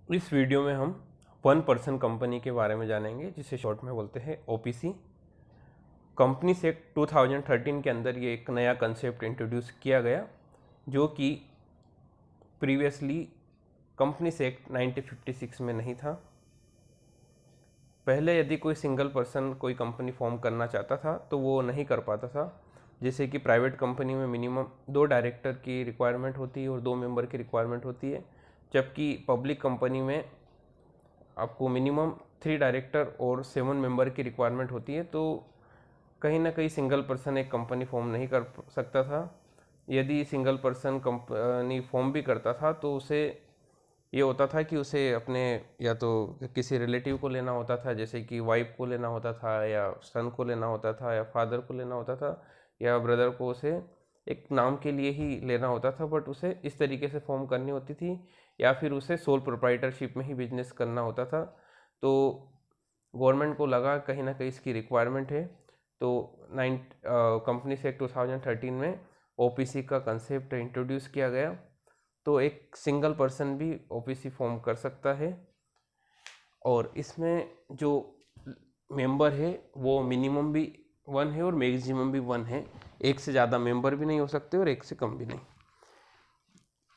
इस वीडियो में हम वन पर्सन कंपनी के बारे में जानेंगे, जिसे शॉर्ट में बोलते हैं ओपीसी। कंपनीज एक्ट 2013 के अंदर ये एक नया कंसेप्ट इंट्रोड्यूस किया गया, जो कि प्रीवियसली कंपनीज एक्ट 1956 में नहीं था। पहले यदि कोई सिंगल पर्सन कोई कंपनी फॉर्म करना चाहता था तो वो नहीं कर पाता था। जैसे कि प्राइवेट कंपनी में मिनिमम 2 डायरेक्टर की रिक्वायरमेंट होती है और 2 मेंबर की रिक्वायरमेंट होती है, जबकि पब्लिक कंपनी में आपको मिनिमम 3 डायरेक्टर और 7 मेंबर की रिक्वायरमेंट होती है। तो कहीं ना कहीं सिंगल पर्सन एक कंपनी फॉर्म नहीं कर सकता था। यदि सिंगल पर्सन कंपनी फॉर्म भी करता था तो उसे ये होता था कि उसे अपने या तो किसी रिलेटिव को लेना होता था, जैसे कि वाइफ को लेना होता था या सन को लेना होता था या फादर को लेना होता था या ब्रदर को, उसे एक नाम के लिए ही लेना होता था, बट उसे इस तरीके से फॉर्म करनी होती थी या फिर उसे सोल प्रोप्राइटरशिप में ही बिजनेस करना होता था। तो गवर्नमेंट को लगा कहीं ना कहीं इसकी रिक्वायरमेंट है, तो कंपनी से 2013 में ओपीसी का कंसेप्ट इंट्रोड्यूस किया गया। तो एक सिंगल पर्सन भी ओपीसी फॉर्म कर सकता है और इसमें जो मेंबर है वो मिनिमम भी 1 है और मैक्सिमम भी 1 है। एक से ज़्यादा मेंबर भी नहीं हो सकते और एक से कम भी नहीं।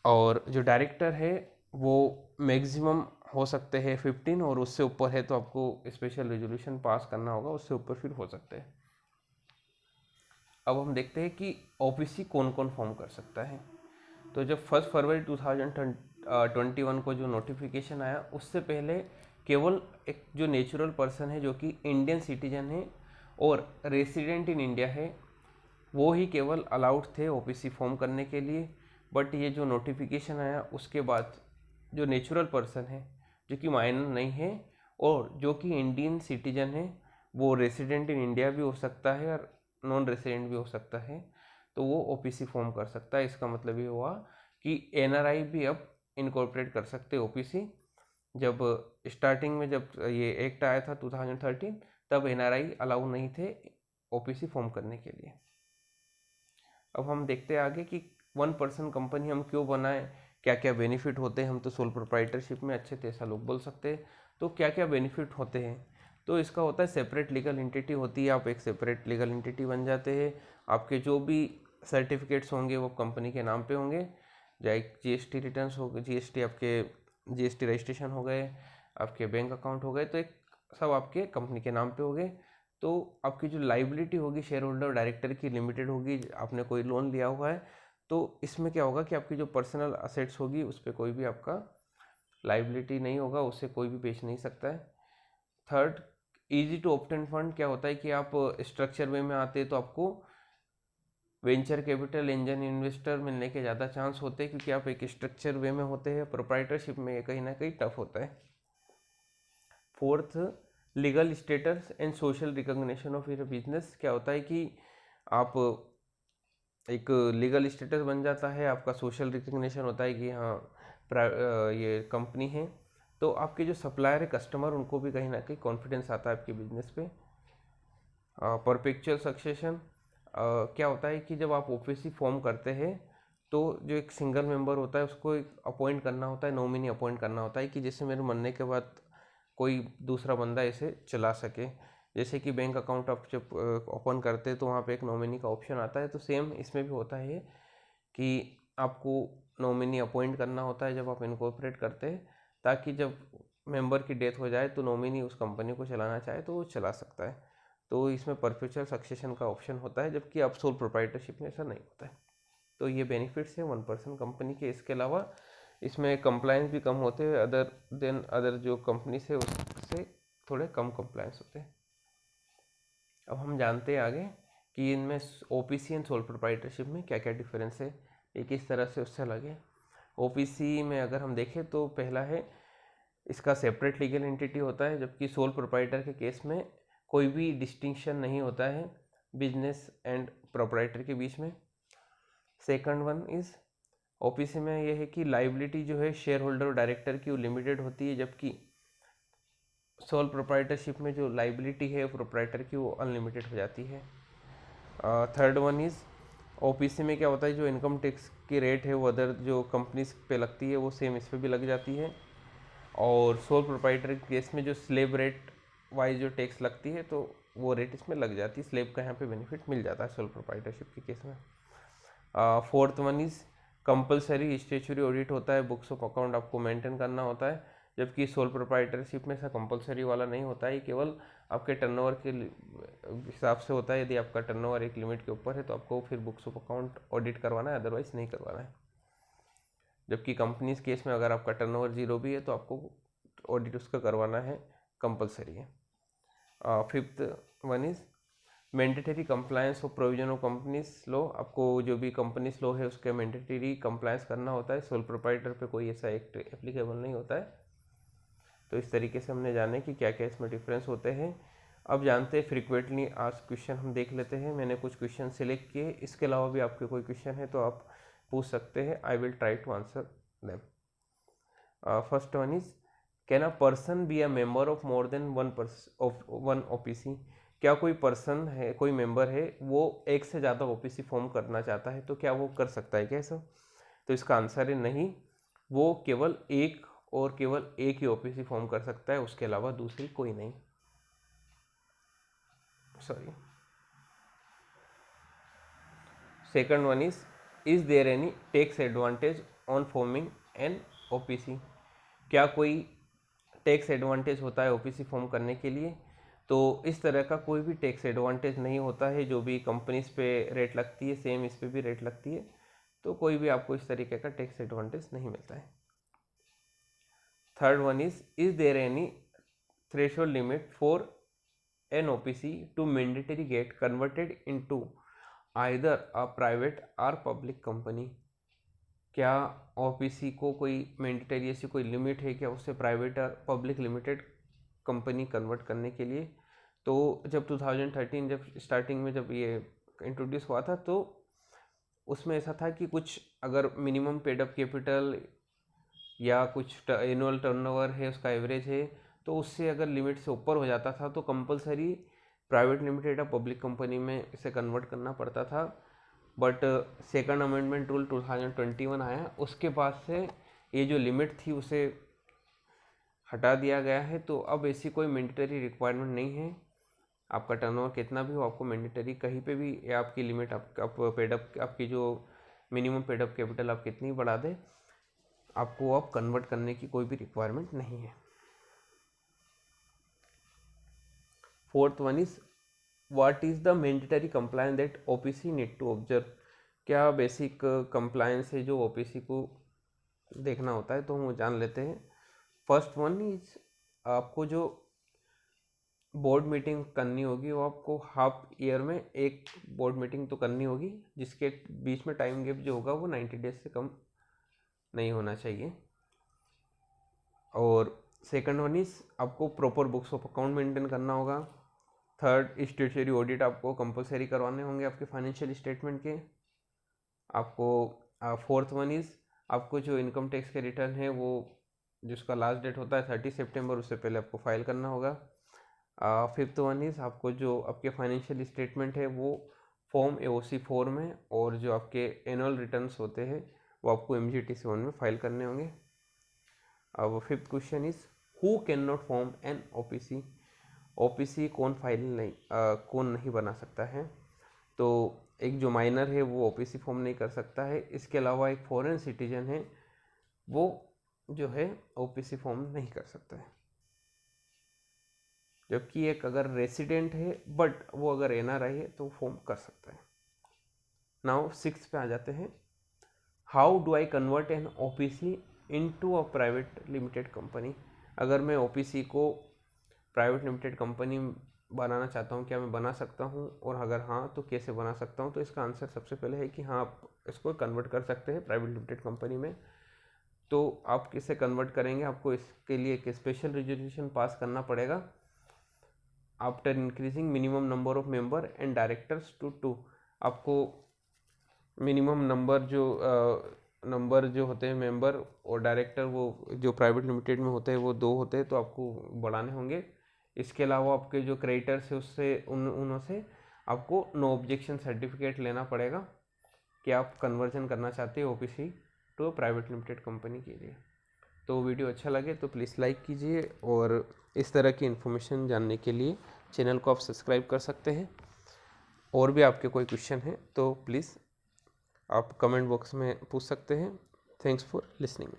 और जो डायरेक्टर है वो मैक्सिमम हो सकते हैं 15 और उससे ऊपर है तो आपको स्पेशल रेजोल्यूशन पास करना होगा, उससे ऊपर फिर हो सकते हैं। अब हम देखते हैं कि ओपीसी कौन कौन फॉर्म कर सकता है। तो जब 1 फरवरी 2021 को जो नोटिफिकेशन आया, उससे पहले केवल एक जो नेचुरल पर्सन है जो कि इंडियन सिटीजन है और रेसिडेंट इन इंडिया है, वो ही केवल अलाउड थे ओपीसी फॉर्म करने के लिए। बट ये जो नोटिफिकेशन आया उसके बाद जो नेचुरल पर्सन है जो कि माइनर नहीं है और जो कि इंडियन सिटीजन है, वो रेसिडेंट इन इंडिया भी हो सकता है और नॉन रेसिडेंट भी हो सकता है, तो वो ओपीसी फॉर्म कर सकता है। इसका मतलब ये हुआ कि एनआरआई भी अब इनकॉर्पोरेट कर सकते ओपीसी। जब स्टार्टिंग में जब ये एक्ट आया था 2013, तब एनआरआई अलाउ नहीं थे ओपीसी फॉर्म करने के लिए। अब हम देखते हैं आगे कि वन पर्सन कंपनी हम क्यों बनाएं, क्या क्या बेनिफिट होते हैं। हम तो सोल प्रोप्राइटरशिप में अच्छे थे ऐसा लोग बोल सकते हैं, तो क्या क्या बेनिफिट होते हैं। तो इसका होता है सेपरेट लीगल एंटिटी होती है, आप एक सेपरेट लीगल एंटिटी बन जाते हैं। आपके जो भी सर्टिफिकेट्स होंगे वो कंपनी के नाम पे होंगे, चाहे जीएसटी रिटर्न्स हो गए, जीएसटी आपके जीएसटी रजिस्ट्रेशन हो गए, आपके बैंक अकाउंट हो गए, तो एक सब आपके कंपनी के नाम पे हो गए। तो आपकी जो लाइबिलिटी होगी शेयर होल्डर डायरेक्टर की लिमिटेड होगी। आपने कोई लोन लिया हुआ है तो इसमें क्या होगा कि आपकी जो पर्सनल असेट्स होगी उस पर कोई भी आपका लाइबिलिटी नहीं होगा, उससे कोई भी बेच नहीं सकता है। Third, easy to obtain fund. क्या होता है कि आप स्ट्रक्चर वे में आते हैं तो आपको वेंचर कैपिटल एंजल इन्वेस्टर मिलने के ज़्यादा चांस होते हैं, क्योंकि आप एक स्ट्रक्चर वे में होते हैं। प्रोप्राइटरशिप में ये कहीं ना कहीं टफ होता है। Fourth, legal status and social recognition of your business. क्या होता है कि आप एक लीगल स्टेटस बन जाता है, आपका सोशल रिकग्निशन होता है कि हाँ ये कंपनी है। तो आपके जो सप्लायर है, कस्टमर, उनको भी कहीं ना कहीं कॉन्फिडेंस आता है आपके बिजनेस पे। Perpetual succession. क्या होता है कि जब आप ओपीसी फॉर्म करते हैं तो जो एक सिंगल मेंबर होता है उसको एक अपॉइंट करना होता है, नॉमिनी अपॉइंट करना होता है कि जिससे मेरे मरने के बाद कोई दूसरा बंदा इसे चला सके। जैसे कि बैंक अकाउंट आप जब ओपन करते हैं तो वहाँ पे एक नॉमिनी का ऑप्शन आता है, तो सेम इसमें भी होता है कि आपको नॉमिनी अपॉइंट करना होता है जब आप इनकॉर्पोरेट करते हैं, ताकि जब मेंबर की डेथ हो जाए तो नॉमिनी उस कंपनी को चलाना चाहे तो वो चला सकता है। तो इसमें परपेचुअल सक्सेशन का ऑप्शन होता है, जबकि अब सोल प्रोप्राइटरशिप में ऐसा नहीं होता है। तो ये बेनिफिट्स है वन पर्सन कंपनी के। इसके अलावा इसमें कंप्लायंस भी कम होते हैं, अदर देन अदर जो कंपनी से उससे थोड़े कम कंप्लायंस होते हैं। अब हम जानते हैं आगे कि इनमें ओपीसी एंड सोल प्रोप्राइटरशिप में क्या क्या डिफरेंस है, ये किस तरह से उससे अलग है। ओपीसी में अगर हम देखें तो पहला है इसका सेपरेट लीगल एंटिटी होता है, जबकि सोल प्रोप्राइटर के केस में कोई भी डिस्टिंक्शन नहीं होता है बिजनेस एंड प्रोप्राइटर के बीच में। सेकंड वन इज ओपीसी में यह है कि लाइबिलिटी जो है शेयर होल्डर और डायरेक्टर की वो लिमिटेड होती है, जबकि सोल प्रोप्राइटरशिप में जो लाइबिलिटी है प्रोप्राइटर की वो अनलिमिटेड हो जाती है। थर्ड वन इज़ ओपीसी में क्या होता है, जो इनकम टैक्स की रेट है वो अदर जो कंपनीज पे लगती है वो सेम इस पे भी लग जाती है। और सोल प्रोप्राइटर केस में जो स्लेब रेट वाइज जो टैक्स लगती है तो वो रेट इसमें लग जाती है, स्लेब का यहाँ पे बेनिफिट मिल जाता है सोल प्रोप्राइटरशिप के केस में। Fourth one is compulsory statutory audit होता है, बुक्स ऑफ अकाउंट आपको मेंटेन करना होता है, जबकि सोल प्रोप्राइटरशिप में ऐसा कंपलसरी वाला नहीं होता है, केवल आपके टर्नओवर के हिसाब से होता है। यदि आपका टर्नओवर एक लिमिट के ऊपर है तो आपको फिर बुक्स ऑफ अकाउंट ऑडिट करवाना है, अदरवाइज नहीं करवाना है। जबकि कंपनीज केस में अगर आपका टर्नओवर 0 भी है तो आपको ऑडिट उसका करवाना है, कंपलसरी है। Fifth one is mandatory compliance of provision of companies law, आपको जो भी कंपनीज लॉ है उसके मैंडेटरी कंप्लायंस करना होता है, सोल प्रोप्राइटर पे कोई ऐसा एक्ट एप्लीकेबल नहीं होता है। तो इस तरीके से हमने जाने कि क्या क्या इसमें डिफरेंस होते हैं। अब जानते हैं फ्रीक्वेंटली आस्क्ड क्वेश्चन हम देख लेते हैं। मैंने कुछ क्वेश्चन सिलेक्ट किए, इसके अलावा भी आपके कोई क्वेश्चन है तो आप पूछ सकते हैं, I will try to answer them. First one is can a person be a member of more than one OPC, क्या कोई पर्सन है, कोई मेंबर है, वो एक से ज़्यादा ओपीसी फॉर्म करना चाहता है तो क्या वो कर सकता है क्या ऐसा? तो इसका आंसर है नहीं, वो केवल एक ही ओपीसी फॉर्म कर सकता है, उसके अलावा दूसरी कोई नहीं। Sorry. Second one is there any tax advantage on forming an OPC, क्या कोई टैक्स एडवांटेज होता है ओपीसी फॉर्म करने के लिए? तो इस तरह का कोई भी टैक्स एडवांटेज नहीं होता है, जो भी कंपनीज पे रेट लगती है सेम इस पे भी रेट लगती है, तो कोई भी आपको इस तरीके का टैक्स एडवांटेज नहीं मिलता है। Third one is there any threshold limit for an OPC to mandatory get converted into either a private और पब्लिक कंपनी, क्या ओपीसी को कोई मैंडेटरी ऐसी कोई लिमिट है क्या उससे प्राइवेट और पब्लिक लिमिटेड कंपनी कन्वर्ट करने के लिए? तो जब 2013 जब स्टार्टिंग में जब ये इंट्रोड्यूस हुआ था तो उसमें ऐसा था कि कुछ अगर मिनिमम पेड अप कैपिटल या कुछ एनुअल टर्नओवर है उसका एवरेज है तो उससे अगर लिमिट से ऊपर हो जाता था तो कंपलसरी प्राइवेट लिमिटेड या पब्लिक कंपनी में इसे कन्वर्ट करना पड़ता था। बट सेकंड अमेंडमेंट रूल 2021 आया, उसके बाद से ये जो लिमिट थी उसे हटा दिया गया है, तो अब ऐसी कोई मैंडेटरी रिक्वायरमेंट नहीं है। आपका टर्नओवर कितना भी हो आपको मैंडेटरी कहीं पे भी या आपकी लिमिट आप पेडअप आपकी जो मिनिमम पेडअप कैपिटल आप कितनी बढ़ा दें, आपको अब कन्वर्ट करने की कोई भी रिक्वायरमेंट नहीं है। Fourth one is what is the mandatory compliance that OPC need to observe, क्या बेसिक कंप्लायंस है जो ओपीसी को देखना होता है, तो हम वो जान लेते हैं। फर्स्ट वन इज आपको जो बोर्ड मीटिंग करनी होगी वो आपको हाफ ईयर में एक बोर्ड मीटिंग तो करनी होगी, जिसके बीच में टाइम गैप जो होगा वो 90 डेज से कम नहीं होना चाहिए। और सेकंड वन इज आपको proper books of account maintain करना होगा। थर्ड स्टेचुरी ऑडिट आपको कंपलसरी करवाने होंगे आपके फाइनेंशियल स्टेटमेंट के। आपको फोर्थ वन इज आपको जो इनकम टैक्स के रिटर्न है वो जिसका लास्ट डेट होता है 30 सितंबर, उससे पहले आपको फाइल करना होगा। फिफ्थ वन इज आपको जो आपके फाइनेंशियल स्टेटमेंट है वो फॉर्म AOC 4 में, और जो आपके एनुअल रिटर्न्स होते हैं वो आपको MGTC 1 में फाइल करने होंगे। अब fifth question is who can not form an OPC, OPC कौन नहीं बना सकता है? तो एक जो माइनर है वो ओपीसी फॉर्म नहीं कर सकता है, इसके अलावा एक फॉरेन सिटीजन है वो जो है ओपीसी फॉर्म नहीं कर सकता है, जबकि एक अगर रेसिडेंट है बट वो अगर NRI है तो फॉर्म कर सकता है। नाउ 6 पे आ जाते हैं, how do I convert an OPC into a private limited company, अगर मैं ओपीसी को प्राइवेट लिमिटेड कंपनी बनाना चाहता हूँ क्या मैं बना सकता हूँ, और अगर हाँ तो कैसे बना सकता हूँ? तो इसका आंसर सबसे पहले है कि हाँ आप इसको कन्वर्ट कर सकते हैं प्राइवेट लिमिटेड कंपनी में। तो आप किसे कन्वर्ट करेंगे, आपको इसके लिए एक स्पेशल रेजोल्यूशन पास करना पड़ेगा। After increasing minimum number of member and directors to 2, आपको मिनिमम नंबर जो होते हैं मेंबर और डायरेक्टर वो जो प्राइवेट लिमिटेड में होते हैं वो 2 होते हैं, तो आपको बढ़ाने होंगे। इसके अलावा आपके जो क्रेडिटर्स है उससे उनों से आपको नो ऑब्जेक्शन सर्टिफिकेट लेना पड़ेगा कि आप कन्वर्जन करना चाहते हैं OPC to private limited company के लिए। तो वीडियो अच्छा लगे तो प्लीज़ लाइक कीजिए, और इस तरह की इन्फॉर्मेशन जानने के लिए चैनल को आप सब्सक्राइब कर सकते हैं। और भी आपके कोई क्वेश्चन है तो प्लीज़ आप कमेंट बॉक्स में पूछ सकते हैं। Thanks for listening.